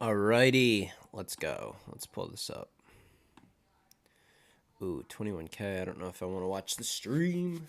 Alrighty, let's go. Let's pull this up. Ooh, 21K. I don't know if I want to watch the stream.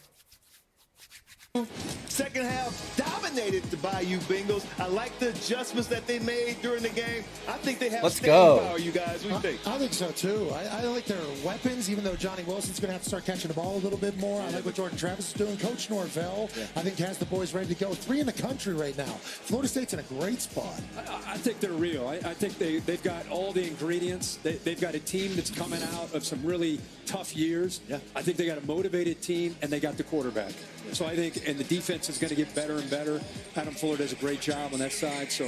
Second half dominated the Bayou Bengals. I like the adjustments that they made during the game. I think they have staying power, you guys. What do you think? I think so, too. I like their weapons, even though Johnny Wilson's going to have to start catching the ball a little bit more. I like what Jordan Travis is doing. Coach Norvell, I think, has the boys ready to go. 3 in the country right now. Florida State's in a great spot. I think they're real. I think they've got all the ingredients. They've got a team that's coming out of some really tough years. Yeah. I think they got a motivated team, and they got the quarterback. So I think, and the defense is going to get better and better. Adam Fuller does a great job on that side. So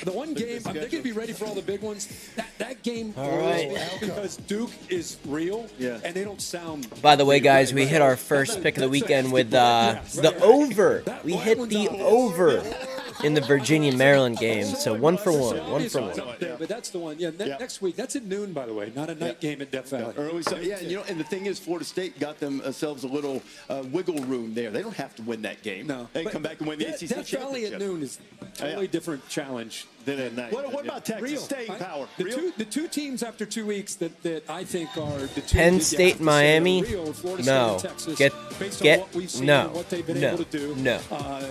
the one game, they're going to be ready for all the big ones. That game, because Duke is real, and they don't sound. By the way, guys, we hit our first pick of the weekend with the over. We hit the over in the Virginia-Maryland game. So 1 for 1. 1 for 1. Yeah, but that's the one. Yeah, next week. That's at noon, by the way, not a night game at Death Valley. Early, so, and the thing is, Florida State got themselves a little wiggle room there. They don't have to win that game. No. They come back and win the ACC Death Valley championship. at noon is a totally different challenge than at night. What about Texas? Staying power. The two teams after 2 weeks that I think are the two. Penn State, Miami. No. Get no. What they've been able to do. No.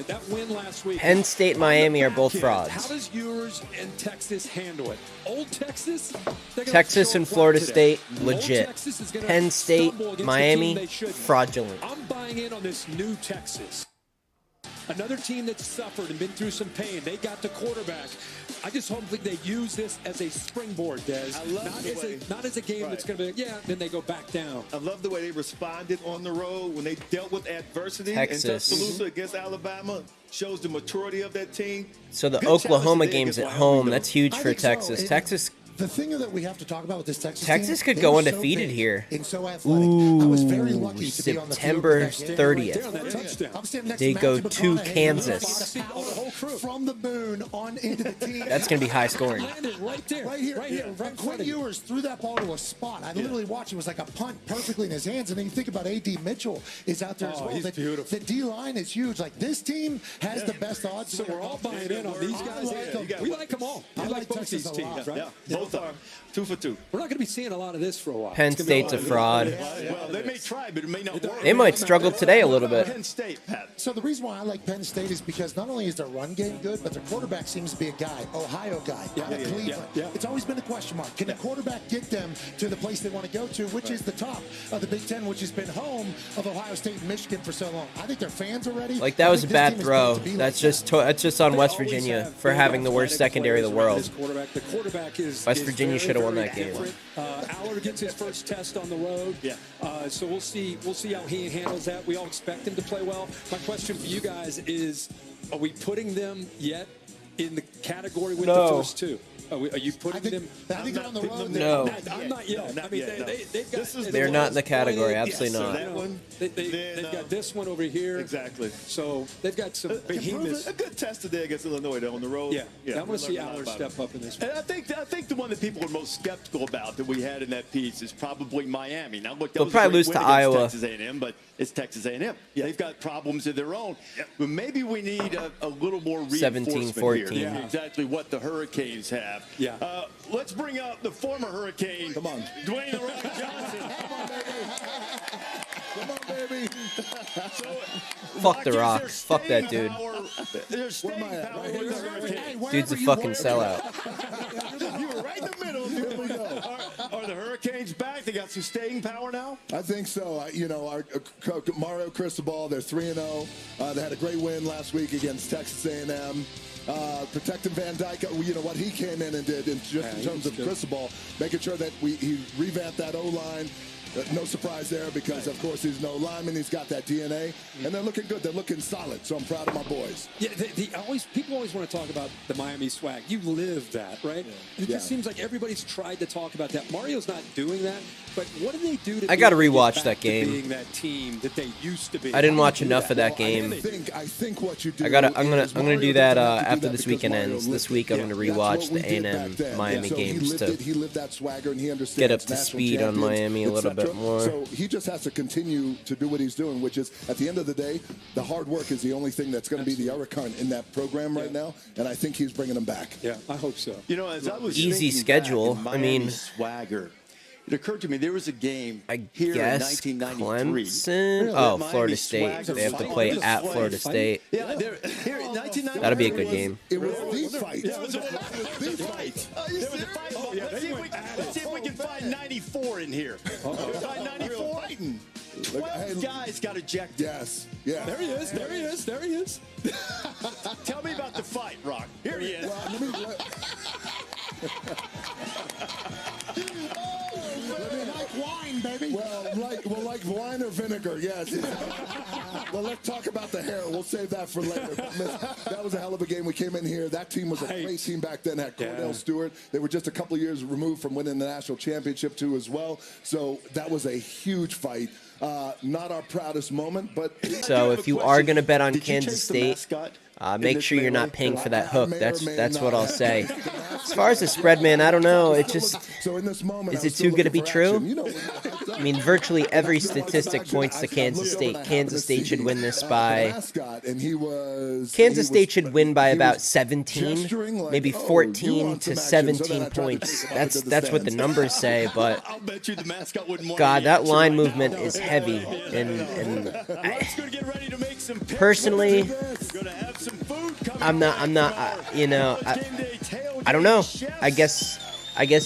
That win last week. Penn State, Miami are both frauds. How does yours and Texas handle it? Old Texas. Texas and Florida State, legit. Penn State, Miami, fraudulent. I'm buying in on this new Texas. Another team that's suffered and been through some pain. They got the quarterback. I just hope that they use this as a springboard, Des. Not as a game that's going to be, then they go back down. I love the way they responded on the road when they dealt with adversity. Texas. And Tuscaloosa against Alabama shows the maturity of that team. So the Oklahoma game's at home. That's huge for Texas. Texas. The thing that we have to talk about with this Texas team, could go undefeated here. And so athletic. I was very lucky to be on the September field 30th. They go to Kansas. From the moon on into the team. That's going to be high scoring. Right here. Quinn Ewers threw that ball to a spot. I literally watched. It was like a punt perfectly in his hands. And then you think about A.D. Mitchell is out there as well. He's beautiful. The D-line is huge. Like, this team has the best odds. So we're all buying in on these guys. We like them all. We like both these teams, right? Both are 2 for 2. We're not going to be seeing a lot of this for a while. Penn State's a fraud. Well, they may try, but it may not work. They might struggle today a little bit. Penn State, Pat. So the reason why I like Penn State is because not only is their run game good, but their quarterback seems to be a guy, Ohio guy, Cleveland. It's always been a question mark. Can the quarterback get them to the place they want to go to, which is the top of the Big Ten, which has been home of Ohio State and Michigan for so long? I think their fans are ready. Like, that was a bad throw. That's just on West Virginia for having the worst secondary in the world. The quarterback is West Virginia should have won that game. Allard gets his first test on the road. So we'll see how he handles that. We all expect him to play well. My question for you guys is, are we putting them yet in the category with the first two? Are you putting them? I think they're on the road. No. I'm not yet. I mean, they've got. They're not in the category. Absolutely not. That one. They've got this one over here. Exactly. So they've got some behemoths. A good test today against Illinois on the road. I want to see Allard step up in this one. And I think the one that people are most skeptical about that we had in that piece is probably Miami. Now look, they'll probably lose to Iowa. Texas A&M, but it's Texas A&M. They've got problems of their own. But maybe we need a little more reinforcement 17-14. here. Exactly what the Hurricanes have. Let's bring out the former Hurricane. Come on. Dwayne "The Rock" Johnson. Come on, baby. Fuck The Rock. Fuck that dude. There's staying power with the Hurricanes. Dude's a fucking sellout. You were right in the middle. Here we go. Are the Hurricanes back? They got some staying power now? I think so. Our Mario Cristobal, they're 3-0. They had a great win last week against Texas A&M. Protecting Van Dyke, what he came in and did in terms of Cristobal, making sure that he revamped that O-line. No surprise there because, of course, he's no lineman. He's got that DNA. And they're looking good. They're looking solid. So I'm proud of my boys. Yeah, people always want to talk about the Miami swag. You live that, right? It just seems like everybody's tried to talk about that. Mario's not doing that. But what do they do to I got to get rewatch back that to game. being that team that they used to be? I didn't watch enough of that game. I think what you do. I'm gonna Mario do that doesn't have to do after that this because weekend Mario ends. lived This it. week I'm gonna That's rewatch what we the did back A&M then. Miami So games to he lived that swagger, and he understands get up to national speed on champions, Miami a little bit etc. more. So he just has to continue to do what he's doing, which is at the end of the day, the hard work is the only thing that's going to be the error current in that program right now, and I think he's bringing them back. Yeah, I hope so. You know, as I was Easy thinking schedule. back in I mean, Miami's swagger, it occurred to me there was a game I here guess in 1993. Clemson. that Oh, Miami Florida State. swagger They have to was play on at display. Florida State. Yeah, here in 1993. That'll be a good game. It was the fight. Yeah, it was the fight. There was a fight. Let's see if we can find 94 in here. Find 94. Look, 12 guys got ejected. Yes. Yeah. There he is. There he is. There he is. Tell me about the fight, Rock. Here he is. Well, Like wine, baby. like wine or vinegar, yes. Well, let's talk about the hair. We'll save that for later. That was a hell of a game. We came in here. That team was a great team back then. Had Cordell Stewart. They were just a couple of years removed from winning the national championship too, as well. So that was a huge fight. Not our proudest moment, but So if you are gonna bet on Did you Kansas chase the State, mascot in make this sure you're melee? not paying for that I hook. may or That's may what not. I'll say. As far as the spread, man, I don't know. It just, so in this moment, is I it was still too good to be looking for action. true? You know, when I mean, virtually every statistic points to Kansas State. Kansas State should win this by. Kansas State should win by about 17, maybe 14 to 17 points. That's what the numbers say. But I'll bet you the mascot wouldn't want God, any that action line right movement now. is heavy, and Rock's gonna get ready to make some picks. personally, We're gonna have some food coming I'm not, I don't know. I guess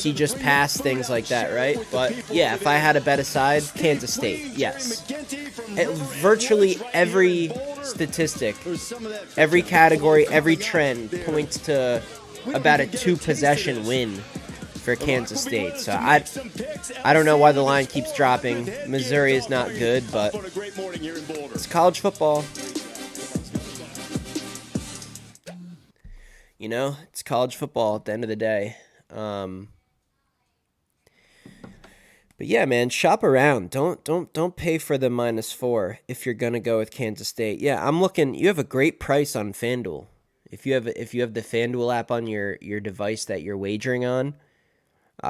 you just pass things like that, right? But yeah, if I had a bet aside, Kansas State, yes. Virtually every statistic, every category, every trend points to about a 2-possession win for Kansas State. So I don't know why the line keeps dropping. Missouri is not good, but it's college football. You know, it's college football at the end of the day. But yeah, man, shop around. Don't pay for the -4 if you're gonna go with Kansas State. Yeah, I'm looking. You have a great price on FanDuel. If you have the FanDuel app on your device that you're wagering on,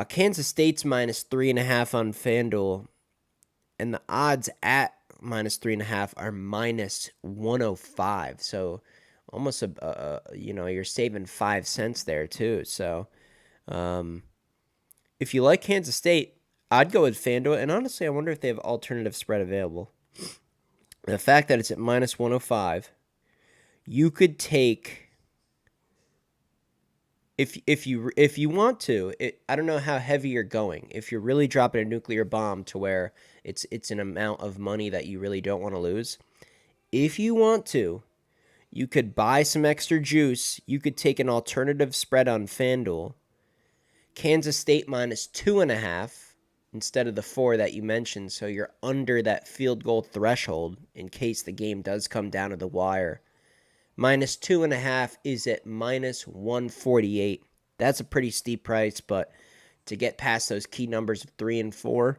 Kansas State's -3.5 on FanDuel, and the odds at -3.5 are -105. So almost you're saving 5 cents there too. So if you like Kansas State, I'd go with FanDuel. And honestly, I wonder if they have alternative spread available. The fact that it's at -105, you could take. If you want to, I don't know how heavy you're going. If you're really dropping a nuclear bomb to where it's an amount of money that you really don't want to lose, if you want to, you could buy some extra juice. You could take an alternative spread on FanDuel. Kansas State -2.5 instead of the 4 that you mentioned, so you're under that field goal threshold in case the game does come down to the wire. -2.5 is at -148. That's a pretty steep price, but to get past those key numbers of 3 and 4,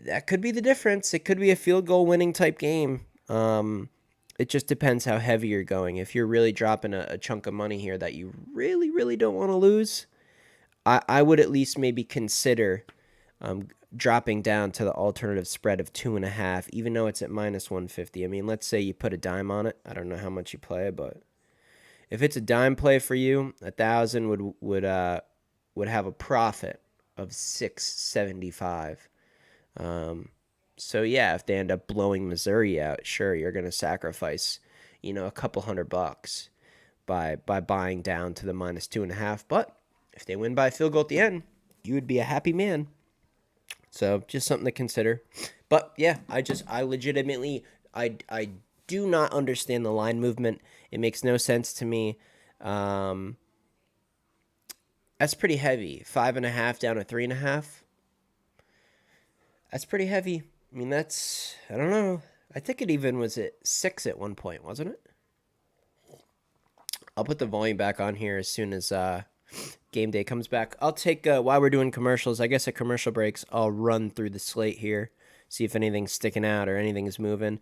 that could be the difference. It could be a field goal winning type game. It just depends how heavy you're going. If you're really dropping a chunk of money here that you really, really don't want to lose, I would at least maybe consider dropping down to the alternative spread of 2.5, even though it's at -150. I mean, let's say you put a dime on it. I don't know how much you play, but if it's a dime play for you, 1,000 would have a profit of $675. So yeah, if they end up blowing Missouri out, sure, you're going to sacrifice, a couple $100 by buying down to the -2.5. But if they win by a field goal at the end, you would be a happy man. So just something to consider. But yeah, I legitimately, I do not understand the line movement. It makes no sense to me. That's pretty heavy. 5.5 down to 3.5. That's pretty heavy. I mean, I don't know. I think it even was at 6 at one point, wasn't it? I'll put the volume back on here as soon as Game Day comes back. I'll take, while we're doing commercials, I guess at commercial breaks, I'll run through the slate here, see if anything's sticking out or anything's moving.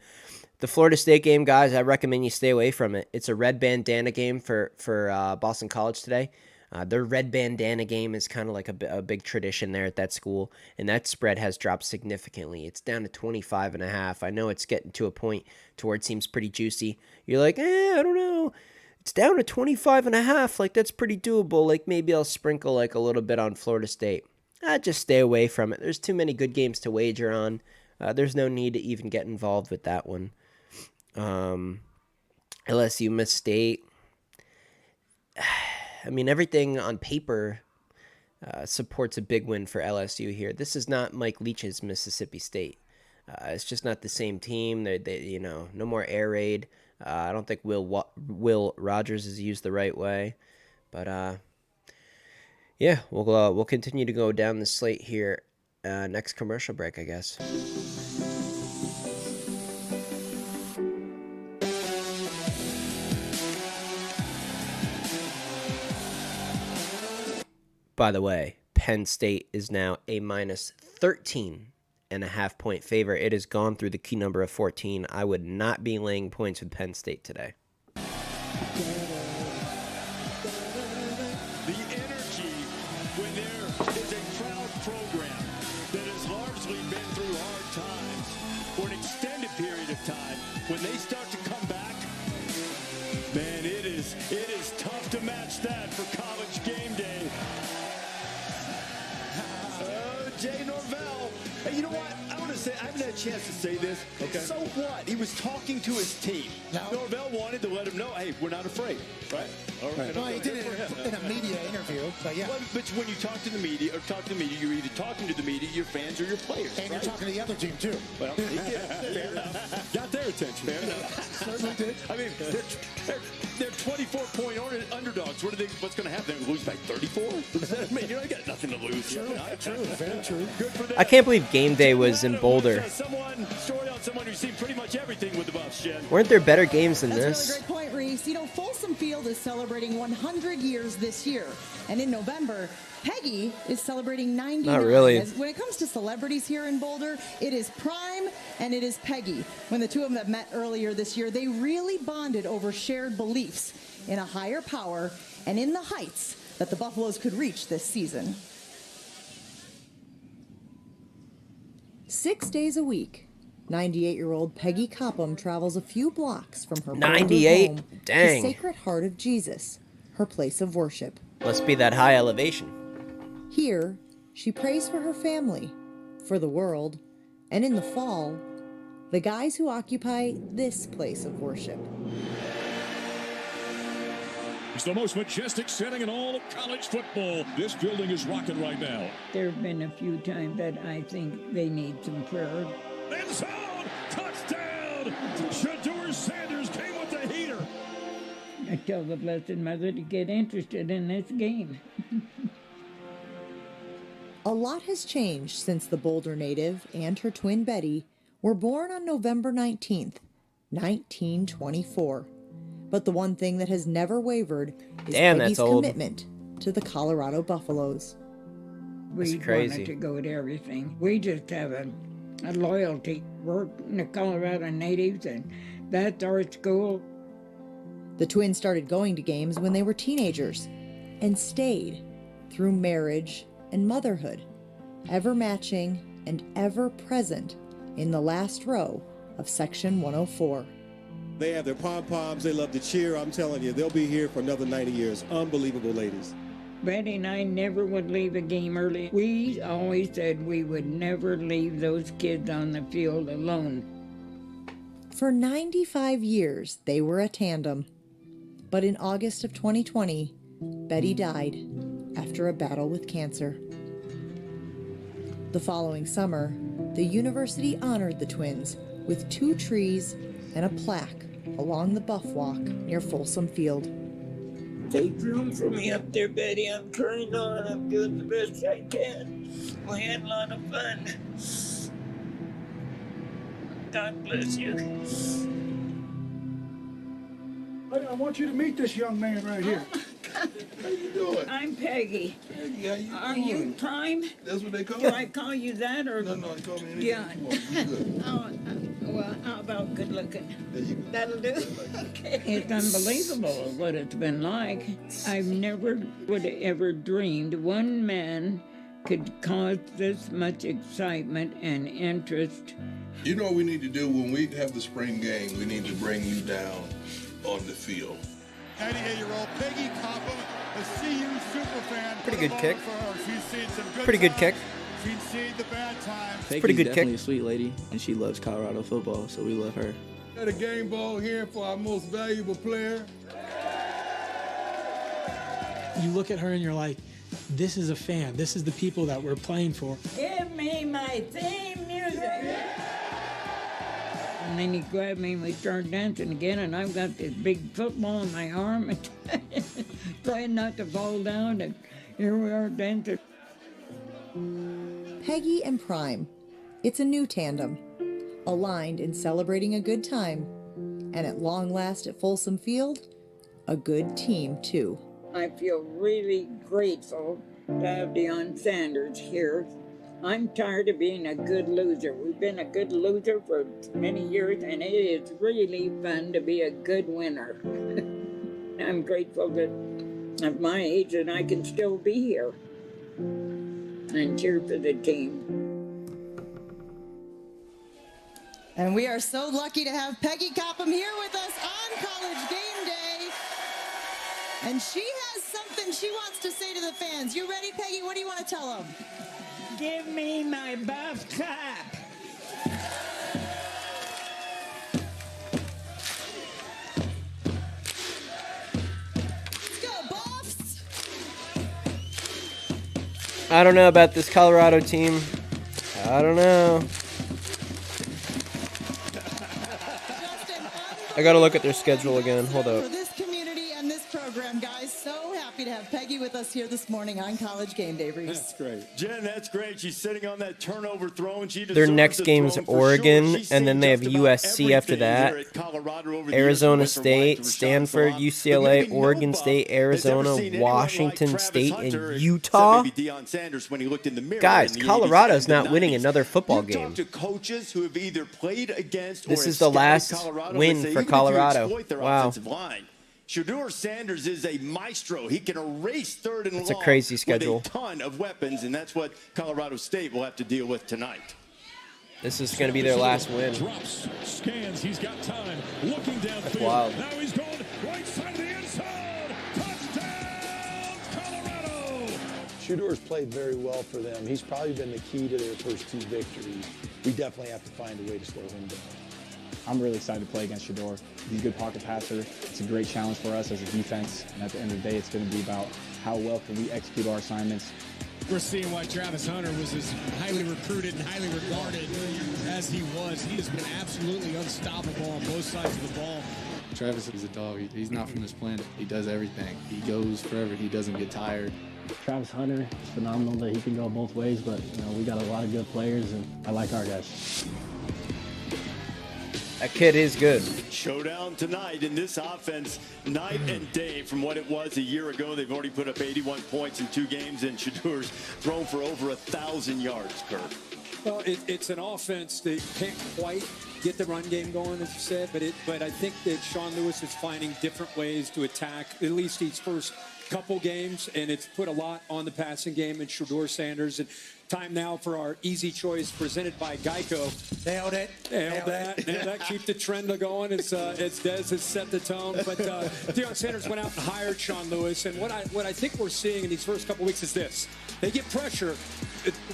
The Florida State game, guys, I recommend you stay away from it. It's a red bandana game for Boston College today. Their red bandana game is kind of like a big tradition there at that school, and that spread has dropped significantly. It's down to 25.5. I know it's getting to a point to where it seems pretty juicy. You're like, I don't know. It's down to 25.5. Like, that's pretty doable. Like, maybe I'll sprinkle like a little bit on Florida State. Just stay away from it. There's too many good games to wager on. There's no need to even get involved with that one. LSU Miss State. I mean, everything on paper supports a big win for LSU here. This is not Mike Leach's Mississippi State. It's just not the same team. They no more air raid. I don't think Will Rogers is used the right way, but yeah, we'll continue to go down the slate here. Next commercial break, I guess. By the way, Penn State is now a minus 13.5 point favorite. It has gone through the key number of 14. I would not be laying points with Penn State today. The energy when there is a proud program that has largely been through hard times for an extended period of time, when they start to come back, man, it is tough to match that for College Game Day. Jay Norvell. Hey, you know what? I want to say, I haven't had a chance to say this. Okay. So what? He was talking to his team. No. Norvell wanted to let him know, hey, we're not afraid. Right? All right. Well, he did it in a media interview, but yeah. Well, but when you talk to the media, you're either talking to the media, your fans, or your players. And you're talking to the other team, too. Well, fair enough. Got their attention. Fair enough. Certainly did. I mean, they're 24-point underdogs. What's going to happen? They're going to lose by 34? I mean, you got nothing to lose. True, very true. Good for them. I can't believe Game Day was in Boulder. Someone who's seen pretty much everything with the Buffs, Jen. Weren't there better games than That's this? a really great point, Reese. You know, Folsom Field is celebrating 100 years this year. And in November, Peggy is celebrating 99. Not really. When it comes to celebrities here in Boulder, it is Prime and it is Peggy. When the two of them have met earlier this year, they really bonded over shared beliefs in a higher power and in the heights that the Buffaloes could reach this season. 6 days a week, 98-year-old Peggy Copham travels a few blocks from her 98? home, Dang. the Sacred Heart of Jesus, her place of worship. Must be that high elevation. Here, she prays for her family, for the world, and in the fall, the guys who occupy this place of worship. It's the most majestic setting in all of college football. This building is rocking right now. There have been a few times that I think they need some prayer. End zone! Touchdown! Shedeur Sanders came with the heater. I tell the Blessed Mother to get interested in this game. A lot has changed since the Boulder native and her twin Betty were born on November 19th, 1924. But the one thing that has never wavered is Peggy's commitment to the Colorado Buffaloes. We wanted to go to everything. We just have a loyalty. We're the Colorado natives, and that's our school. The twins started going to games when they were teenagers and stayed through marriage and motherhood, ever matching and ever present in the last row of Section 104. They have their pom-poms. They love to cheer. I'm telling you, they'll be here for another 90 years. Unbelievable ladies. Betty and I never would leave a game early. We always said we would never leave those kids on the field alone. For 95 years, they were a tandem. But in August of 2020, Betty died after a battle with cancer. The following summer, the university honored the twins with 2 trees and a plaque along the Buff Walk near Folsom Field. Take room for me up there, Betty. I'm trying on. I'm doing the best I can. We had a lot of fun. God bless you. I want you to meet this young man right here. How you doing? I'm Peggy. Peggy, how you Are doing? you Prime? That's what they call Do me. I call you that or? No, you call me anything Yeah. you want. You good. Oh, well, how about good looking? There you go. That'll do. Okay. It's unbelievable what it's been like. I've never would have ever dreamed one man could cause this much excitement and interest. You know what we need to do when we have the spring game? We need to bring you down on the field. 98-year-old Peggy Copham, a CU superfan. Pretty good kick. She's seen some good Pretty good times. kick. She's seen the bad times. Peggy's pretty good definitely kick. a sweet lady, and she loves Colorado football, so we love her. Got a game ball here for our most valuable player. You look at her and you're like, this is a fan. This is the people that we're playing for. Give me my theme music. And then he grabbed me and we started dancing again, and I've got this big football in my arm and trying not to fall down, and here we are dancing. Peggy and Prime. It's a new tandem, aligned in celebrating a good time, and at long last at Folsom Field, a good team too. I feel really grateful to have Deion Sanders here. I'm tired of being a good loser. We've been a good loser for many years, and it is really fun to be a good winner. I'm grateful that at my age that I can still be here and cheer for the team. And we are so lucky to have Peggy Copham here with us on College Game Day. And she has something she wants to say to the fans. You ready, Peggy? What do you want to tell them? Give me my buff cap. Let's go, Buffs! I don't know about this Colorado team. I don't know. I gotta look at their schedule again. Hold up. For this community and this program, guys, so happy to have Peggy with us here this morning on College Game Day, Reese. That's great. Jen, that's great. She's sitting on that turnover throne. She Their deserves next the game's throne for Oregon, sure. She's and then seen they have just about USC after everything that. here at Colorado over the Arizona years, from her wife State, to Rashawn Stanford, Salam. UCLA, But maybe Oregon no State, Buff has ever Arizona, seen anyone Washington like State, Travis Hunter, and except Utah. maybe Deion Sanders when he looked in the mirror Guys, in the Colorado's 80s not and winning 90s. another football You game. talk to coaches who have either played against or This have is the scouted last Colorado, win and say, for even if you Colorado. exploit their Wow. offensive line, Shedeur Sanders is a maestro. He can erase third and It's a long crazy schedule. with a ton of weapons, and that's what Colorado State will have to deal with tonight. This is going to be their last win. Drops, scans, he's got time. Looking downfield. wild. Now he's going right side of the end zone. Touchdown, Colorado! Shedeur's played very well for them. He's probably been the key to their first two victories. We definitely have to find a way to slow him down. I'm really excited to play against Shedeur. He's a good pocket passer. It's a great challenge for us as a defense, and at the end of the day, it's going to be about how well can we execute our assignments. We're seeing why Travis Hunter was as highly recruited and highly regarded as he was. He has been absolutely unstoppable on both sides of the ball. Travis is a dog. He's not from this planet. He does everything. He goes forever. He doesn't get tired. Travis Hunter is phenomenal that he can go both ways, but we got a lot of good players, and I like our guys. That kid is good. Showdown tonight in this offense, night and day from what it was a year ago. They've already put up 81 points in 2 games, and Shedeur's thrown for over 1,000 yards, Kirk. Well, it's an offense that can't quite get the run game going, as you said, but I think that Sean Lewis is finding different ways to attack, at least these first couple games, and it's put a lot on the passing game and Shedeur Sanders. And time now for our easy choice presented by Geico. Nailed it. Nailed that. Nailed that. Keep the trend going. It's Dez has set the tone. But Deion Sanders went out and hired Sean Lewis. And what I think we're seeing in these first couple weeks is this. They get pressure.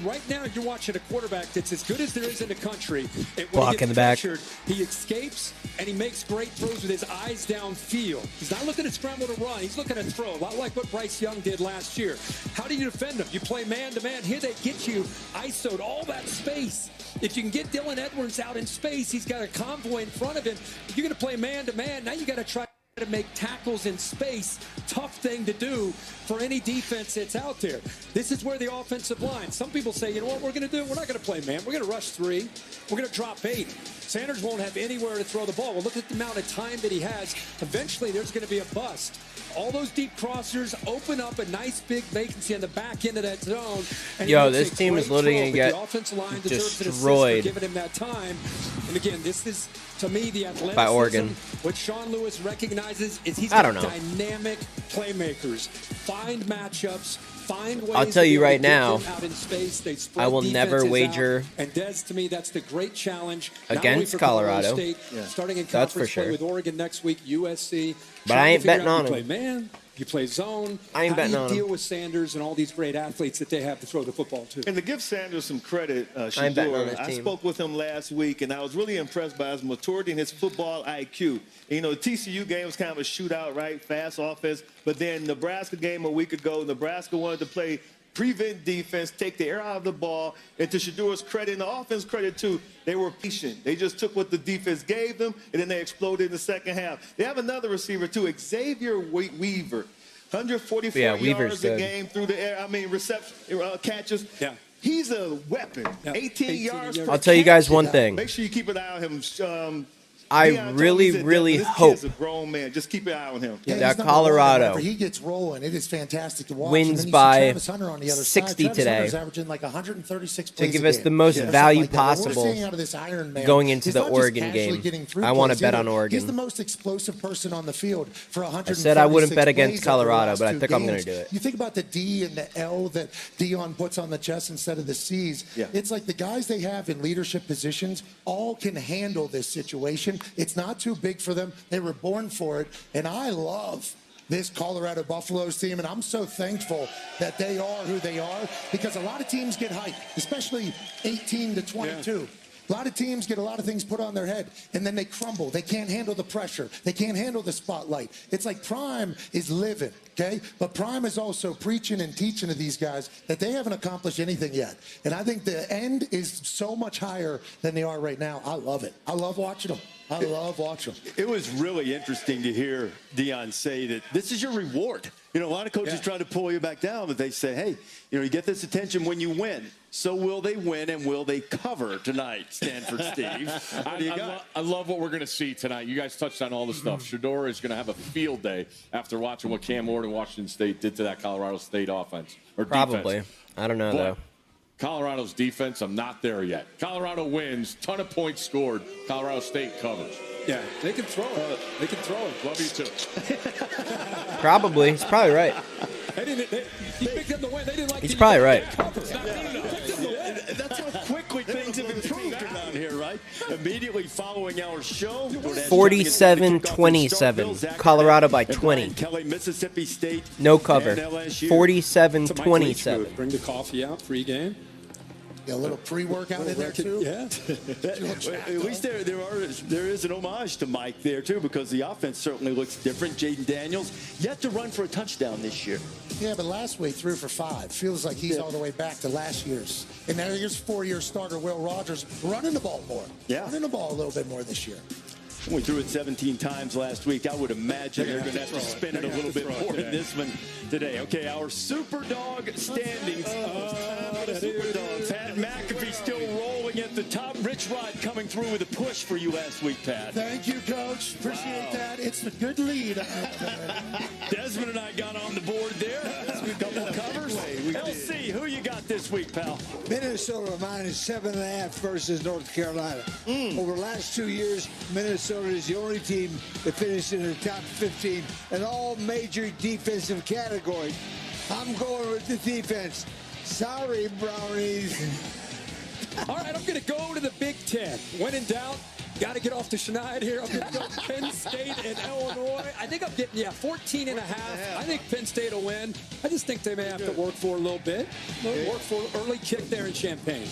Right now, you're watching a quarterback that's as good as there is in the country. And when Block he gets in the back. pressured, he escapes, and he makes great throws with his eyes downfield. He's not looking to scramble to run. He's looking to throw, a lot like what Bryce Young did last year. How do you defend him? You play man-to-man. Here they get you ISO'd all that space. If you can get Dylan Edwards out in space, he's got a convoy in front of him. You're going to play man-to-man. Now you got to try. to make tackles in space, tough thing to do for any defense that's out there. This is where the offensive line, some people say, you know what we're going to do? We're not going to play man. We're going to rush 3. We're going to drop 8. Sanders won't have anywhere to throw the ball. Well, look at the amount of time that he has. Eventually, there's going to be a bust. All those deep crossers open up a nice big vacancy on the back end of that zone. And yo, this team is literally going to get destroyed. Giving him that time. And again, this is, to me, the athleticism. By Oregon. What Sean Lewis recognizes is he's I don't got know. dynamic playmakers. Find matchups. Find ways I'll tell you right now, out in space. They spread I will never defenses wager out. And Des, to me, that's the great challenge against for Colorado. State, starting in That's for conference play sure. with Oregon next week, USC. But I ain't betting on You him. play man, you play zone. I ain't betting on How do you him. deal with Sanders and all these great athletes that they have to throw the football to? And to give Sanders some credit, I ain't betting on Shador, his I team. spoke with him last week, and I was really impressed by his maturity and his football IQ. You know, the TCU game was kind of a shootout, right? Fast offense. But then Nebraska game a week ago, Nebraska wanted to play prevent defense, take the air out of the ball. And to Shador's credit and the offense credit too, they were patient. They just took what the defense gave them, and then they exploded in the second half. They have another receiver too, Xavier Weaver. 144 yards a game through the air. I mean, reception catches. Yeah. He's a weapon. 18 yards per I'll tell you guys one thing. Make sure you keep an eye on him. I Deion really, told me, really this hope kid's a grown man. Just keep an eye on him. Yeah, that he's number Colorado one. Whenever he gets rolling, it is fantastic to watch. wins and then you see by Travis Hunter on the other 60 side. Travis today Hunter's averaging like 136 to plays give a us game. the most Yeah. value Like that. What we're possible seeing out of this Iron Man going into is the not just Oregon casually game. getting through I want to plays bet either. on Oregon. He's the most explosive person on the field for 136 I said I wouldn't bet against plays over the Colorado, last but I two think I'm going games. to do it. You think about the D and the L that Deion puts on the chest instead of the C's. Yeah. It's like the guys they have in leadership positions all can handle this situation. It's not too big for them. They were born for it. And I love this Colorado Buffaloes team, and I'm so thankful that they are who they are, because a lot of teams get hyped, especially 18 to 22. A lot of teams get a lot of things put on their head, and then they crumble. They can't handle the pressure. They can't handle the spotlight. It's like Prime is living, okay? But Prime is also preaching and teaching to these guys that they haven't accomplished anything yet. And I think the end is so much higher than they are right now. I love it. I love watching them. I love watching them. It was really interesting to hear Deion say that this is your reward. You know, a lot of coaches try to pull you back down, but they say, hey, you know, you get this attention when you win. So will they win, and will they cover tonight, Stanford Steve? What do you got? I love what we're going to see tonight. You guys touched on all the stuff. Shador is going to have a field day after watching what Cam Ward and Washington State did to that Colorado State offense. Or Probably. defense. I don't know, But though. Colorado's defense, I'm not there yet. Colorado wins, ton of points scored. Colorado State covers. Yeah, they can throw it. They can throw it. Love you too. Probably. He's probably right. He picked up the win. They didn't like He's probably right. That's how quickly things have improved around here, right? Immediately following our show. 47-27. Colorado by 20. Kelly, Mississippi State. No cover. and LSU. 47-27. Bring the coffee out, pregame. Yeah, a little pre-workout in there, too. Yeah. At least there is an homage to Mike there, too, because the offense certainly looks different. Jaden Daniels yet to run for a touchdown this year. Yeah, but last week threw for 5. Feels like he's all the way back to last year's. And now here's 4-year starter Will Rogers running the ball more. Yeah. Running the ball a little bit more this year. We threw it 17 times last week. I would imagine they're going to have to spin it a little bit more in this one today. Okay, our Super Dog standings. Pat McAfee still rolling at the top. Rich Rod coming through with a push for you last week, Pat. Thank you, Coach. Appreciate that. It's a good lead. Desmond and I got on the board there. A couple covers. LC, who you got this week, pal? Minnesota -7.5 versus North Carolina. Over the last 2 years, Minnesota is the only team that finished in the top 15 in all major defensive categories. I'm going with the defense. Sorry, Brownies. All right, I'm going to go to the Big Ten. When in doubt, got to get off the Schneid here. I'm going to go Penn State and Illinois. I think I'm getting, 14.5. I think Penn State will win. I just think they may have to work for a little bit. Work for an early kick there in Champaign.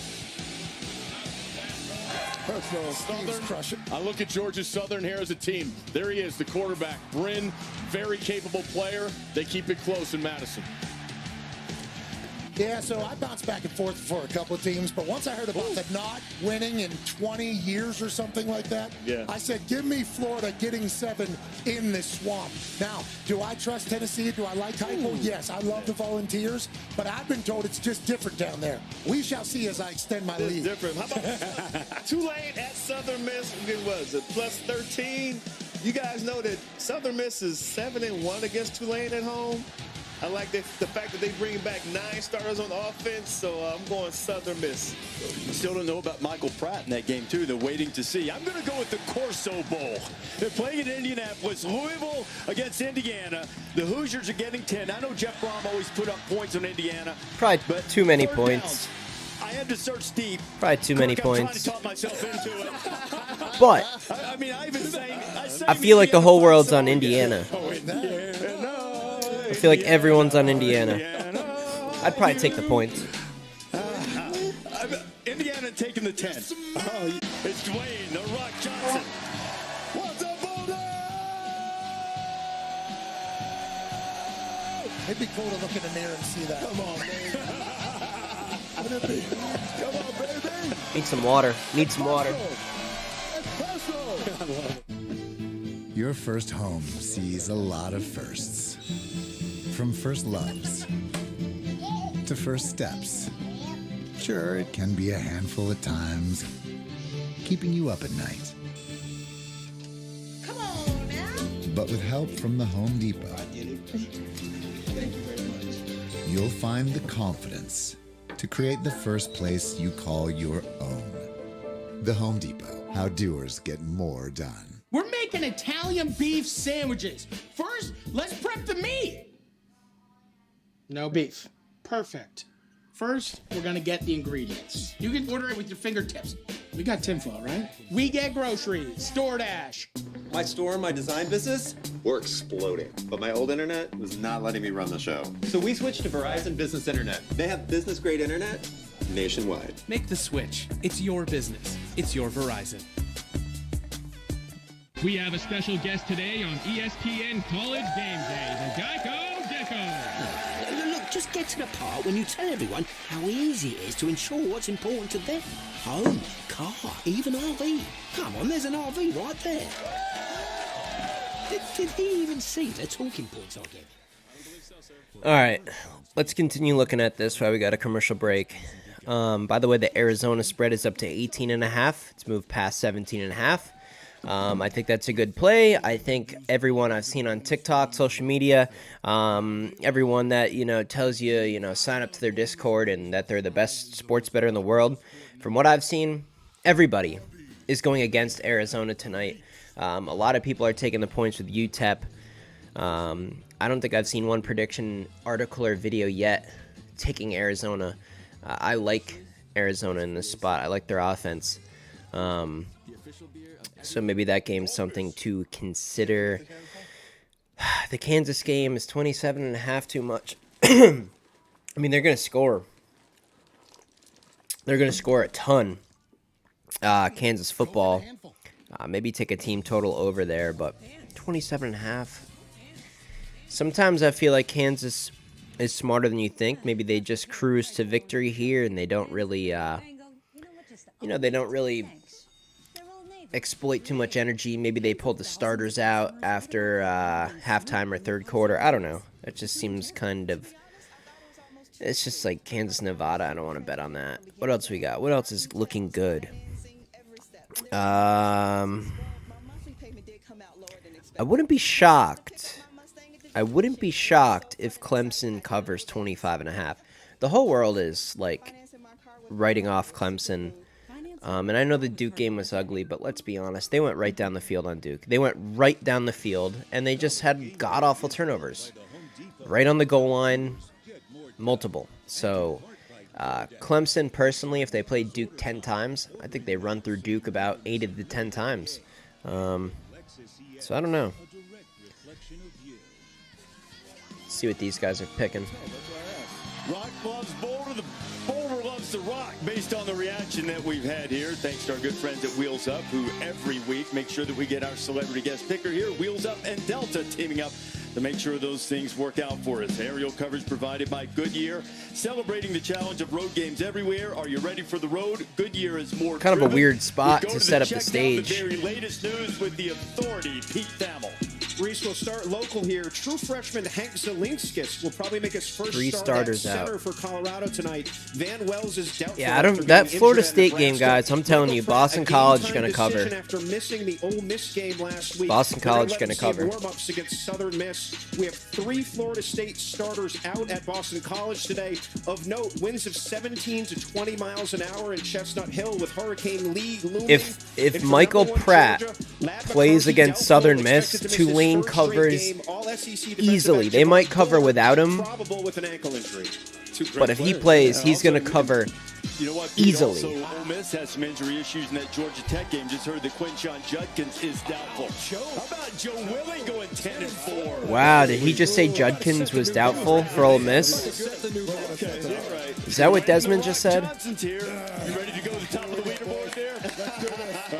Southern. I look at Georgia Southern here as a team. There he is, the quarterback, Bryn, very capable player. They keep it close in Madison. Yeah, so I bounced back and forth for a couple of teams, but once I heard about the not winning in 20 years or something like that, I said, give me Florida getting 7 in this swamp. Now, do I trust Tennessee? Do I like Heupel? Yes, I love the Volunteers, but I've been told it's just different down there. We shall see as I extend my lead. Different. How about Tulane at Southern Miss? What was it, plus 13? You guys know that Southern Miss is 7-1 against Tulane at home. I like the fact that they bring back 9 starters on offense, so I'm going Southern Miss. Still don't know about Michael Pratt in that game, too. They're waiting to see. I'm going to go with the Corso Bowl. They're playing in Indianapolis. Louisville against Indiana. The Hoosiers are getting 10. I know Jeff Brom always put up points on Indiana. Probably too many points. I had to search deep. Probably too many I'm points. trying to talk myself into it. But I mean, I even sang. I feel like the whole world's on Indiana. I feel like everyone's on Indiana. I'd probably take the points. Indiana taking the 10. Oh, it's Dwayne, the Rock Johnson. What's up, Boulder? It'd be cool to look in the mirror and see that. Come on, baby. Come on, baby. Need some water. Need some water. Your first home sees a lot of firsts. From first loves to first steps. Sure, it can be a handful at times, keeping you up at night. Come on now. But with help from the Home Depot, you'll find the confidence to create the first place you call your own. The Home Depot, how doers get more done. We're making Italian beef sandwiches. First, let's prep the meat. No beef. Perfect. First, we're gonna get the ingredients. You can order it with your fingertips. We got tinfoil, right? We get groceries. DoorDash. My store, my design business, were exploding. But my old internet was not letting me run the show. So we switched to Verizon Business Internet. They have business-grade internet nationwide. Make the switch. It's your business. It's your Verizon. We have a special guest today on ESPN College Game Day, the Geico Gecko. Look, just get to the part when you tell everyone how easy it is to ensure what's important to them. Home, car, even RV. Come on, there's an RV right there. Did he even see the talking points I gave? All right, let's continue looking at this while we got a commercial break. By the way, the Arizona spread is up to 18.5. It's moved past 17.5. I think that's a good play. I think everyone I've seen on TikTok, social media, everyone that, tells you, sign up to their Discord and that they're the best sports bettor in the world. From what I've seen, everybody is going against Arizona tonight. A lot of people are taking the points with UTEP. I don't think I've seen one prediction article or video yet taking Arizona. I like Arizona in this spot. I like their offense. So maybe that game's something to consider. The Kansas game is 27.5 too much. I mean, they're going to score. They're going to score a ton. Kansas football. Maybe take a team total over there, but 27.5. Sometimes I feel like Kansas is smarter than you think. Maybe they just cruise to victory here, and they don't really, they don't really exploit too much energy. Maybe they pulled the starters out after halftime or third quarter. I don't know. It just seems kind of... It's just like Kansas, Nevada. I don't want to bet on that. What else we got? What else is looking good? I wouldn't be shocked. I wouldn't be shocked if Clemson covers 25.5. The whole world is, writing off Clemson. And I know the Duke game was ugly, but let's be honest. They went right down the field on Duke. They went right down the field, and they just had god-awful turnovers. Right on the goal line, multiple. So, Clemson, personally, if they played Duke 10 times, I think they run through Duke about 8 of the 10 times. So, I don't know. Let's see what these guys are picking. Rock loves Boulder. The Boulder loves the Rock, based on the reaction that we've had here. Thanks to our good friends at Wheels Up, who every week make sure that we get our celebrity guest picker here. Wheels Up and Delta teaming up to make sure those things work out for us. Aerial coverage provided by Goodyear. Celebrating the challenge of road games everywhere. Are you ready for the road? Goodyear is more Kind of a driven. weird spot We go to set up the check stage. down the very latest news with the authority, Pete Thamel. Reese will start local here. True freshman Hank Zelinskis will probably make his first Three start starters at center out. for Colorado tonight. Van Wells is doubtful. Yeah, I don't. after That being Florida injured at State game, Nebraska. guys. I'm telling you, Boston A College is game-time going to cover. decision after missing the Ole Miss game last week. Boston We're gonna College let gonna them see cover. Warm-ups against Southern Miss. We have 3 Florida State starters out at Boston College today. Of note, winds of 17 to 20 miles an hour in Chestnut Hill with Hurricane Lee looming. If And for Michael number 1 Pratt Georgia, Ladd plays McCarthy against doubtful, Southern Miss, expected to miss his Tulane first straight covers game. All-SEC defensive easily. back They might Javon cover Bullard without him, probable with an ankle injury. but if he plays, he's going to cover You know what? Pete, easily. Also, Ole Miss has some injury issues in that Georgia Tech game. Just heard that Quinshon Judkins is doubtful. How about Joe Willie going 10-4? Wow, did he just say Judkins was doubtful for Ole Miss? Is that what Desmond just said? Johnson's here. You ready to go to the top of the leaderboard there?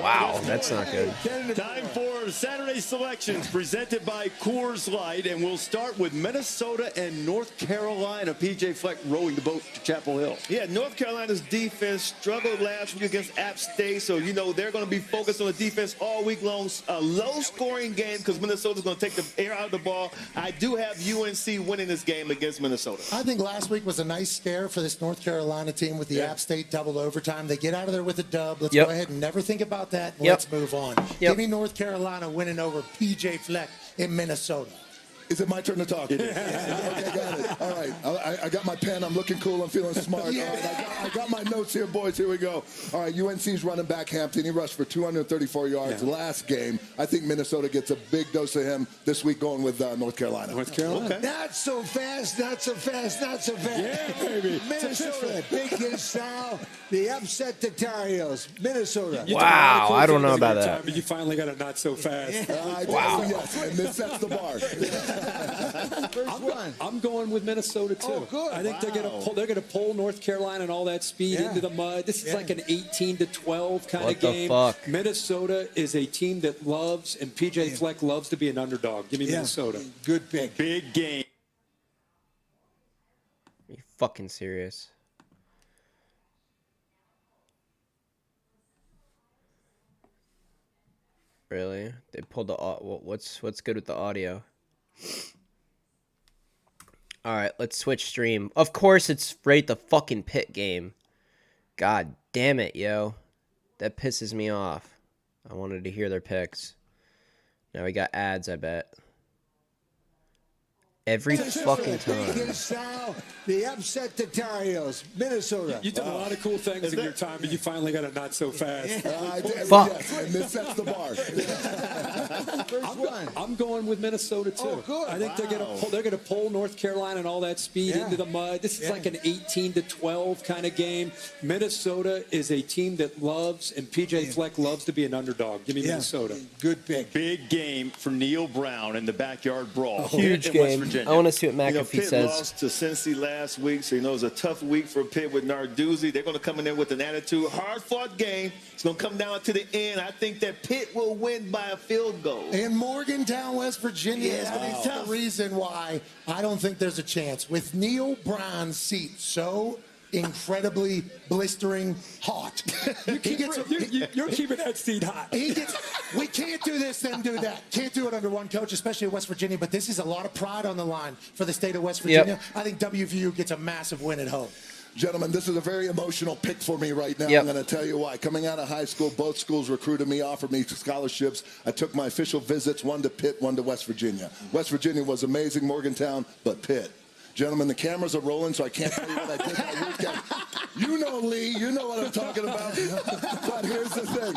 Wow, that's not good. Time for Saturday selections presented by Coors Light, and we'll start with Minnesota and North Carolina. PJ Fleck rowing the boat to Chapel Hill. Yeah, North Carolina's defense struggled last week against App State, so you know they're going to be focused on the defense all week long. A low-scoring game because Minnesota's going to take the air out of the ball. I do have UNC winning this game against Minnesota. I think last week was a nice scare for this North Carolina team with the App State double overtime. They get out of there with a dub. Let's go ahead and never think about that. And let's move on. Give me North Carolina winning over PJ Fleck in Minnesota. Is it my turn to talk? Okay, got it. All right. I got my pen. I'm looking cool. I'm feeling smart. All right, I got my notes here, boys. Here we go. All right, UNC's running back Hampton. He rushed for 234 yards last game. I think Minnesota gets a big dose of him this week going with North Carolina. North Carolina. Not so fast, not so fast, not so fast. Yeah, baby. Minnesota, big hit style. They upset the Tar Heels. Minnesota. Wow, I don't know about that. But you finally got a not so fast. Wow. Yes, and this sets the bar. I'm going with Minnesota too. Oh, good. I think they're gonna pull North Carolina and all that speed into the mud. This is like an 18-12 kind What of the game. fuck? Minnesota is a team that loves, and PJ Fleck loves to be an underdog. Give me Minnesota. Good pick. Big game. Are you fucking serious? Really? They pulled the what's good with the audio? All right, let's switch stream. Of course, it's right the fucking Pitt game. God damn it, yo. That pisses me off. I wanted to hear their picks. Now we got ads, I bet. Every fucking time. Big hit style. They upset the Tar Heels. Minnesota. You've done a lot of cool things in your time, but you finally got a not so fast. Fuck. And this sets the bar. I'm going with Minnesota too. Oh, good. I think they're gonna pull North Carolina and all that speed into the mud. This is like an 18-12 kind of game. Minnesota is a team that loves, and PJ Fleck loves to be an underdog. Give me Minnesota. Good pick. Big game for Neil Brown in the backyard brawl. Huge Pitt and West game. Virginia. I want to see what You know, McAfee Pitt says. lost to Cincy last week, so you know it was a tough week for Pitt with Narduzzi. They're going to come in there with an attitude. Hard-fought game. It's going to come down to the end. I think that Pitt will win by a field goal. In Morgantown, West Virginia, Yeah, is going to be tough. the reason why I don't think there's a chance. With Neil Brown's seat so incredibly blistering hot. You're keeping that seat hot. We can't do this, then do that. Can't do it under one coach, especially in West Virginia. But this is a lot of pride on the line for the state of West Virginia. I think WVU gets a massive win at home. Gentlemen, this is a very emotional pick for me right now. Yep. I'm going to tell you why. Coming out of high school, both schools recruited me, offered me scholarships. I took my official visits, one to Pitt, one to West Virginia. West Virginia was amazing, Morgantown, but Pitt. Gentlemen, the cameras are rolling, so I can't tell you what I did that weekend. You know, Lee, you know what I'm talking about. But here's the thing.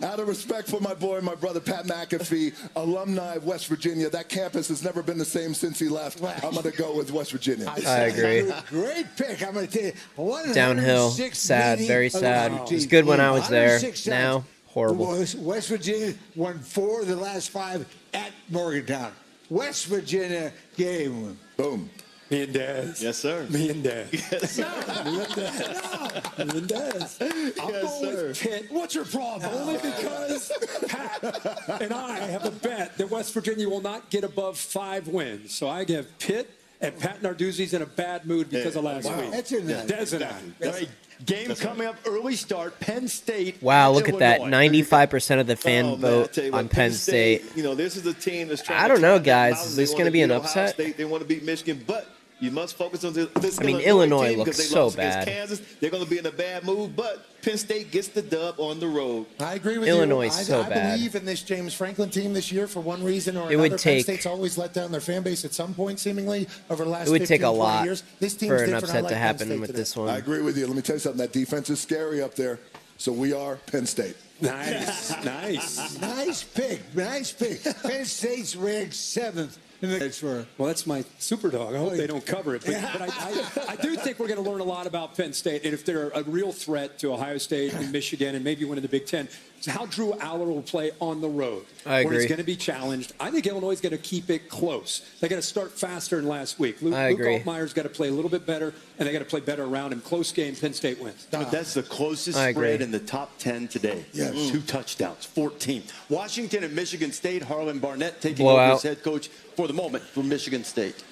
Out of respect for my boy, my brother, Pat McAfee, alumni of West Virginia, that campus has never been the same since he left. I'm going to go with West Virginia. I agree. Great pick. I'm going to tell you. Downhill. 106 Sad. meeting Very sad. of It was good when I was there. 106 Now, horrible. West Virginia won 4 of the last 5 at Morgantown. West Virginia game. Boom. Me and Daz. Yes, sir. Me and Daz. Yes, sir. Me and Daz. Me and Daz. I'm Yes, going sir. with Pitt. What's your problem? Only because Pat and I have a bet that West Virginia will not get above 5 wins. So I give Pitt and Pat Narduzzi's in a bad mood because of last week. That's in there. Dez and I. All right, game coming up, early start, Penn State. Wow, look Illinois. at that. 95% of the fan Oh, man, I vote tell you on what, Penn State. You know, this is a team that's trying I don't know, to climb that guys. mountain. Is They this wanna gonna be an beat Ohio upset? State. They want to beat Michigan, but you must focus on this I mean, Illinois Illinois team looks because they so lost against bad. Kansas. They're going to be in a bad mood, but Penn State gets the dub on the road. I agree with Illinois you. is so I bad. believe in this James Franklin team this year for one reason or It another. would Penn take- State's always let down their fan base at some point, seemingly, over the last It would 15, take a 20 lot years. This team's for an different. I upset like to Penn happen State with today. this one. I agree with you. Let me tell you something. That defense is scary up there. So we are Penn State. Nice. Nice. Nice pick. Nice pick. Penn State's ranked 7th. Well, that's my super dog. I hope they don't cover it. But I do think we're going to learn a lot about Penn State. And if they're a real threat to Ohio State and Michigan and maybe winning the Big Ten, it's how Drew Aller will play on the road. I Where he's agree. going to be challenged. I think Illinois is going to keep it close. They got to start faster than last week. Luke agree. Altmaier's got to play a little bit better, and they got to play better around him. Close game, Penn State wins. But that's the closest I agree. spread in the top 10 today. Yes. 2 touchdowns, 14. Washington and Michigan State, Harlan Barnett taking Blowout. over as head coach for the moment for Michigan State.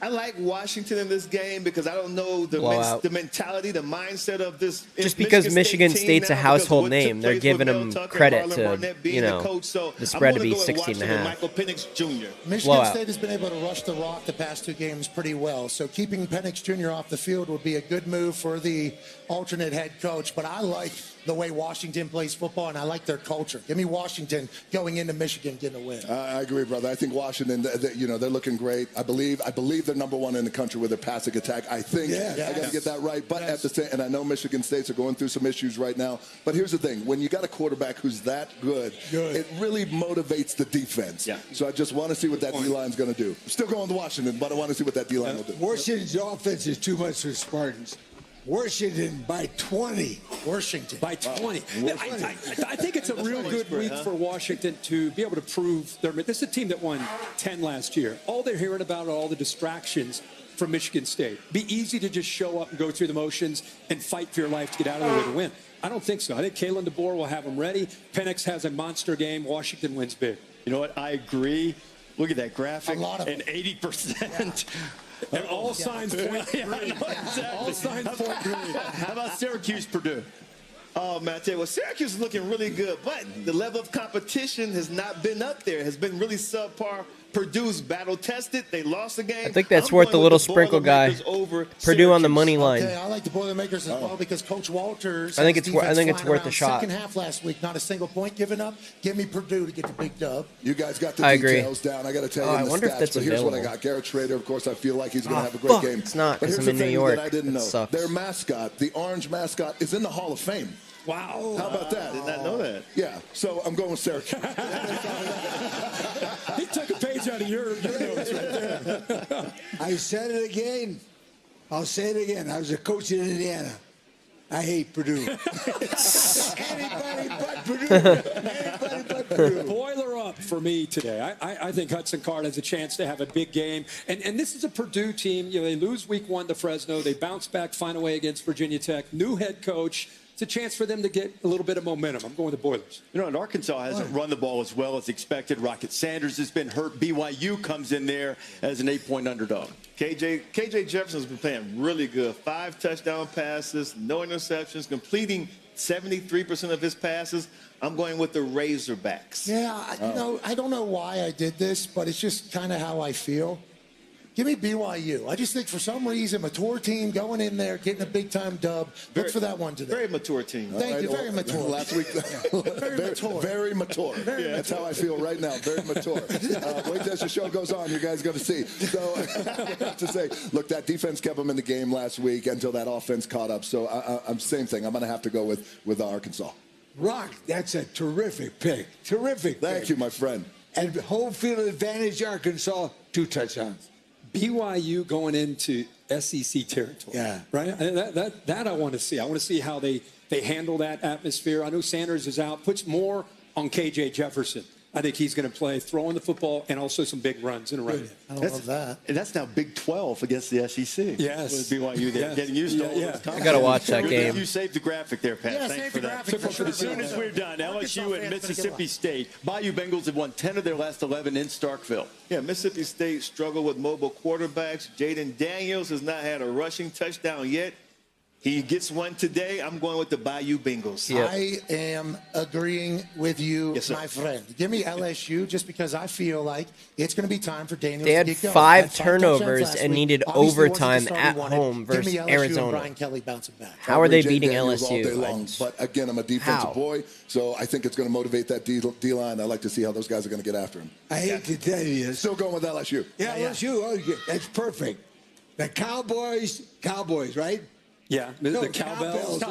I like Washington in this game because I don't know Blowout. the mentality, the mindset of this. Just because Michigan team State's a now, household because what name, took they're place giving with them Mel Tucker and credit Harlan to, Barnett being you know, the coach. So the spread I'm to gonna be go with 16 and a Washington half. Michael Penix Jr. Michigan Blowout. State has been able to rush the rock the past 2 games pretty well. So keeping Penix Jr. off the field would be a good move for the alternate head coach. But I like the way Washington plays football, and I like their culture. Give me Washington going into Michigan getting a win. I agree, brother. I think Washington, they're looking great. I believe they're number 1 in the country with their passing attack. I think I got to get that right. But at the same, and I know Michigan States are going through some issues right now. But here's the thing: when you got a quarterback who's that good, it really motivates the defense. Yeah. So I just want to see what that D-line's going to do. I'm still going to Washington, but I want to see what that D-line will do. Washington's offense is too much for Spartans. Washington by 20. Washington. By 20. I think it's a real good week for Washington to be able to prove this is a team that won 10 last year. All they're hearing about are all the distractions from Michigan State. Be easy to just show up and go through the motions and fight for your life to get out of the way to win. I don't think so. I think Kalen DeBoer will have them ready. Penix has a monster game. Washington wins big. You know what? I agree. Look at that graphic. A lot of and 80%. And all signs point green. All signs point green. How about Syracuse, Purdue? Oh, man, I tell you what, Syracuse is looking really good, but the level of competition has not been up there. It has been really subpar. Purdue's battle-tested. They lost the game. I think that's I'm worth a going little with the sprinkle, guy. Boilermakers over Purdue on the Syracuse. money line. Okay, I like the Boilermakers as well because Coach Walters. I think has it's wor- I defense think it's flying worth a around. shot. Second half last week, not a single point given up. Give me Purdue to get the big dub. You guys got the I agree. details down. I got to tell you Oh, in I the wonder stats, if that's but here's what I available. got. Garrett Schrader, of course, I feel like he's going to have a great fuck, game. it's not, But 'cause here's I'm the in New thing York. that I didn't It know. sucks. Their mascot, the orange mascot, is in the Hall of Fame. Wow. How about that? Did not know that. Yeah, so I'm going with Syracuse. He took a page out of your notes right there. I said it again. I'll say it again. I was a coach in Indiana. I hate Purdue. Anybody but Purdue. Anybody but Purdue. Boiler up for me today. I think Hudson Card has a chance to have a big game. And this is a Purdue team. You know, they lose week 1 to Fresno. They bounce back, find a way against Virginia Tech. New head coach. It's a chance for them to get a little bit of momentum. I'm going with the Boilers. You know, and Arkansas hasn't run the ball as well as expected. Rocket Sanders has been hurt. BYU comes in there as an 8-point underdog. KJ Jefferson's been playing really good. 5 touchdown passes, no interceptions, completing 73% of his passes. I'm going with the Razorbacks. Yeah, I don't know why I did this, but it's just kind of how I feel. Give me BYU. I just think for some reason, mature team going in there, getting a big-time dub. Look for that one today. Very mature team. Thank you. Very mature. Last week, very mature. That's how I feel right now. Very mature. Wait till the show goes on. You guys are going to see. So I have to say, look, that defense kept them in the game last week until that offense caught up. So I'm same thing. I'm going to have to go with Arkansas. Rock, that's a terrific pick. Terrific pick. Thank you, my friend. And home field advantage, Arkansas, 2 touchdowns. BYU going into SEC territory. Yeah. Right? That I want to see. I want to see how they handle that atmosphere. I know Sanders is out. Puts more on KJ Jefferson. I think he's going to play throwing the football and also some big runs and around. I love that. And that's now Big 12 against the SEC. Yes. With BYU there, Yes. getting used to all Yeah, those yeah. I gotta watch that Good game. You saved the graphic there, Pat. Yeah, Thanks saved for the that. graphic for sure. As soon as we're done, LSU and Mississippi State. Bayou Bengals have won 10 of their last 11 in Starkville. Yeah, Mississippi State struggled with mobile quarterbacks. Jaden Daniels has not had a rushing touchdown yet. He gets one today. I'm going with the Bayou Bengals. I am agreeing with you, Yes, sir. my friend. Give me LSU just because I feel like it's going to be time for Daniels They had to get going. 5 Had touchdowns turnovers last and week. needed Obviously, wasn't the overtime start at he wanted. home Give versus me LSU Arizona. And Brian Kelly bouncing back. How are they Jay beating Daniels all day LSU? long, but again, I'm a defensive How? boy, so I think it's going to motivate that D-line. I like to see how those guys are going to get after him. I hate to tell you this. Still going with LSU. Yeah, LSU. Oh, that's perfect. The Cowboys, right? Yeah, the Cowbells.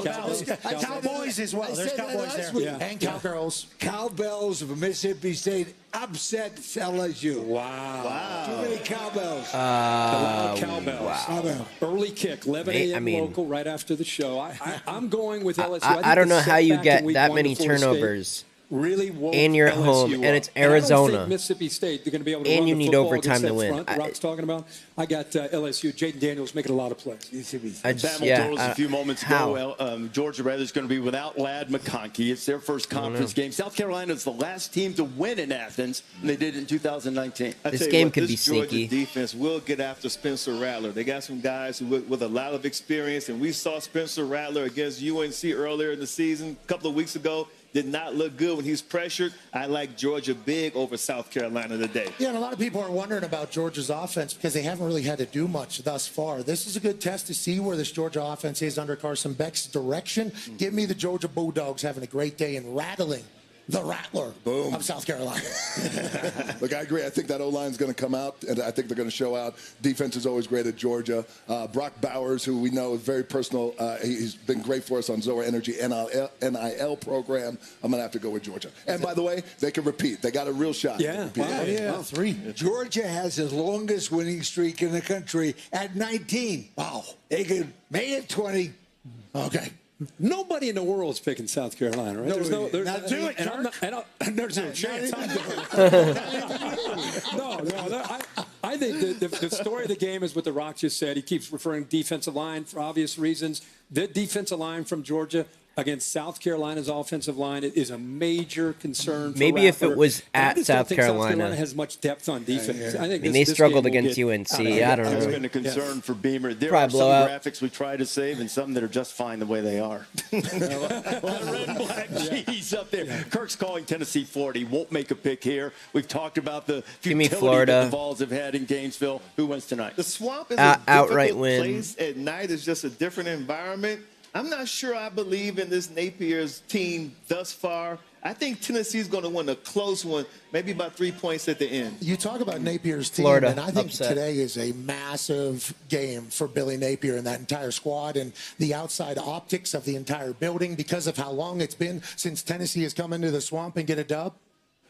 Cowboys as well. I There's said that Cowboys last there. week. And Cowgirls. Cowbells of Mississippi State upset LSU. Wow. Too many cowbells. The loud cowbells. Wow. Early kick, 11 I a.m. mean- local, right after the show. I'm going with LSU. I don't think the know how you setback get in week that 1 many to Florida State turnovers. Really woke And you're at LSU home, up. and it's I don't Arizona. think Mississippi State, they're going to be able to And run you the need football overtime against to that win. front that Rock's talking about. I got LSU. Jaden Daniels making a lot of plays. I just, Bama yeah, told us a few moments how? ago, Georgia rather is going to be without Lad McConkey. It's their first conference game. South Carolina is the last team to win in Athens, and they did it in 2019. I This tell you game what, could this be Georgia sneaky. defense will get after Spencer Rattler. They got some guys with a lot of experience, and we saw Spencer Rattler against UNC earlier in the season, a couple of weeks ago. Did not look good when he's pressured. I like Georgia big over South Carolina today. Yeah, and a lot of people are wondering about Georgia's offense because they haven't really had to do much thus far. This is a good test to see where this Georgia offense is under Carson Beck's direction. Give me the Georgia Bulldogs having a great day and rattling the Rattler of South Carolina. Look, I agree. I think that O-line is going to come out, and I think they're going to show out. Defense is always great at Georgia. Brock Bowers, who we know is very personal, he's been great for us on Zoa Energy NIL program. I'm going to have to go with Georgia. And by the way, they can repeat. They got a real shot. Yeah. Wow, 3. Georgia has the longest winning streak in the country at 19. Wow. They could make it 20. Okay. Nobody in the world is picking South Carolina, right? No, there's not do it, there's no chance I'm doing it. No, I think the story of the game is what The Rock just said. He keeps referring defensive line for obvious reasons. The defensive line from Georgia against South Carolina's offensive line is a major concern for Maybe if Rattler. it was And I at just don't South think South Carolina. Carolina has much depth on defense. I think They this struggled game will against get UNC. out of I don't That's know. been a concern for Beamer. There Probably are some blowout. graphics we try to save and some that are just fine the way they are. A lot of red and black cheese up there. Kirk's calling Tennessee Florida. He won't make a pick here. We've talked about the Give me futility Florida. that the Vols have had in Gainesville. Who wins tonight? The Swamp is a outright difficult win. place at night. It's just a different environment. I'm not sure I believe in this Napier's team thus far. I think Tennessee's going to win a close one, maybe about 3 points at the end. You talk about Napier's team, Florida, and I think upset. today is a massive game for Billy Napier and that entire squad and the outside optics of the entire building because of how long it's been since Tennessee has come into the Swamp and get a dub.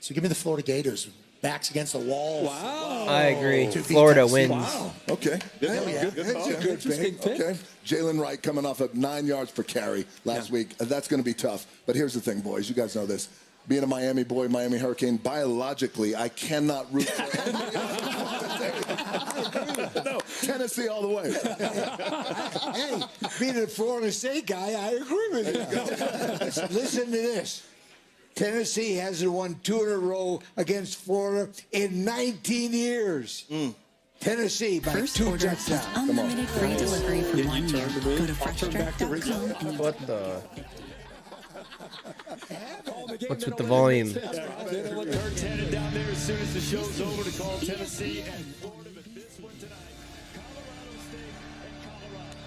So give me the Florida Gators. Backs against the walls. Wow. I agree. To beat Florida Tennessee. wins. Wow. Okay. Good call. Interesting pick. Okay. Jalen Wright coming off of 9 yards per carry last week. That's going to be tough. But here's the thing, boys. You guys know this. Being a Miami boy, Miami Hurricane, biologically, I cannot root for any other. No, Tennessee all the way. Hey, being a Florida State guy, I agree with you. Listen to this. Tennessee hasn't won 2 in a row against Florida in 19 years. Tennessee by First 2 order touchdowns. unlimited free delivery for 1 year. Go to freshtrack.com and What the? What's with the volume? Kirk's headed down there as soon as the show's over to call Tennessee and Florida. But this one tonight, Colorado State and Colorado.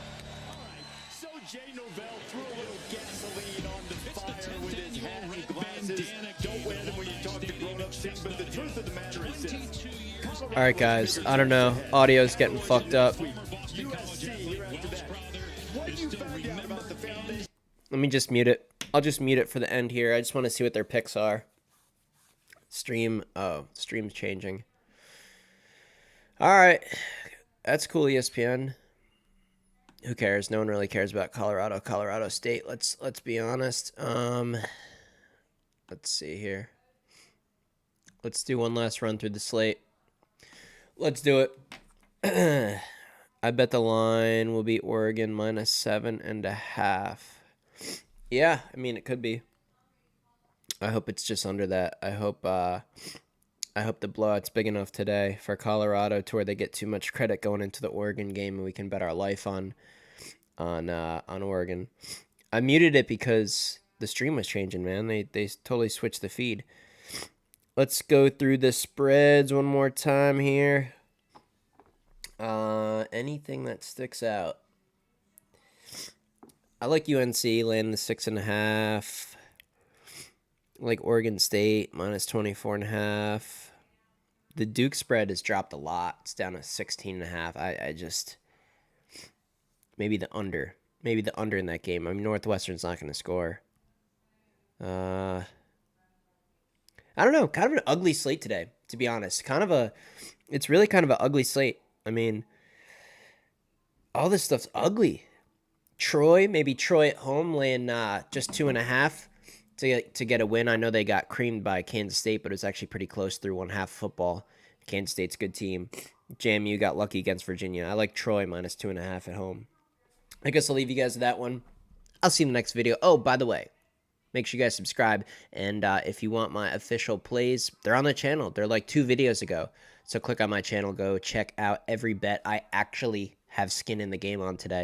All right, so Jay Novell threw a little gasoline on the fire with his hat and glasses. Don't wear them when you talk to grown-ups things, but the truth of the matter is this. All right, guys. I don't know. Audio's getting fucked up. Let me just mute it. I'll just mute it for the end here. I just want to see what their picks are. Stream's changing. All right. That's cool, ESPN. Who cares? No one really cares about Colorado State. Let's be honest. Let's see here. Let's do one last run through the slate. Let's do it. I bet the line will be Oregon minus 7.5. Yeah, I mean, it could be. I hope it's just under that. I hope the blowout's big enough today for Colorado to where they get too much credit going into the Oregon game, and we can bet our life on Oregon. I muted it because the stream was changing, man. They totally switched the feed. Let's go through the spreads one more time here. Anything that sticks out? I like UNC laying the 6.5. I like Oregon State minus 24.5. The Duke spread has dropped a lot. It's down to 16.5. I just maybe the under in that game. I mean, Northwestern's not going to score. I don't know. Kind of an ugly slate today, to be honest. It's really kind of an ugly slate. I mean, all this stuff's ugly. Maybe Troy at home laying just 2.5 to get a win. I know they got creamed by Kansas State, but it was actually pretty close through one half of football. Kansas State's a good team. JMU got lucky against Virginia. I like Troy minus 2.5 at home. I guess I'll leave you guys with that one. I'll see you in the next video. Oh, by the way, make sure you guys subscribe. And if you want my official plays, they're on the channel. They're like 2 videos ago. So click on my channel. Go check out every bet I actually have skin in the game on today.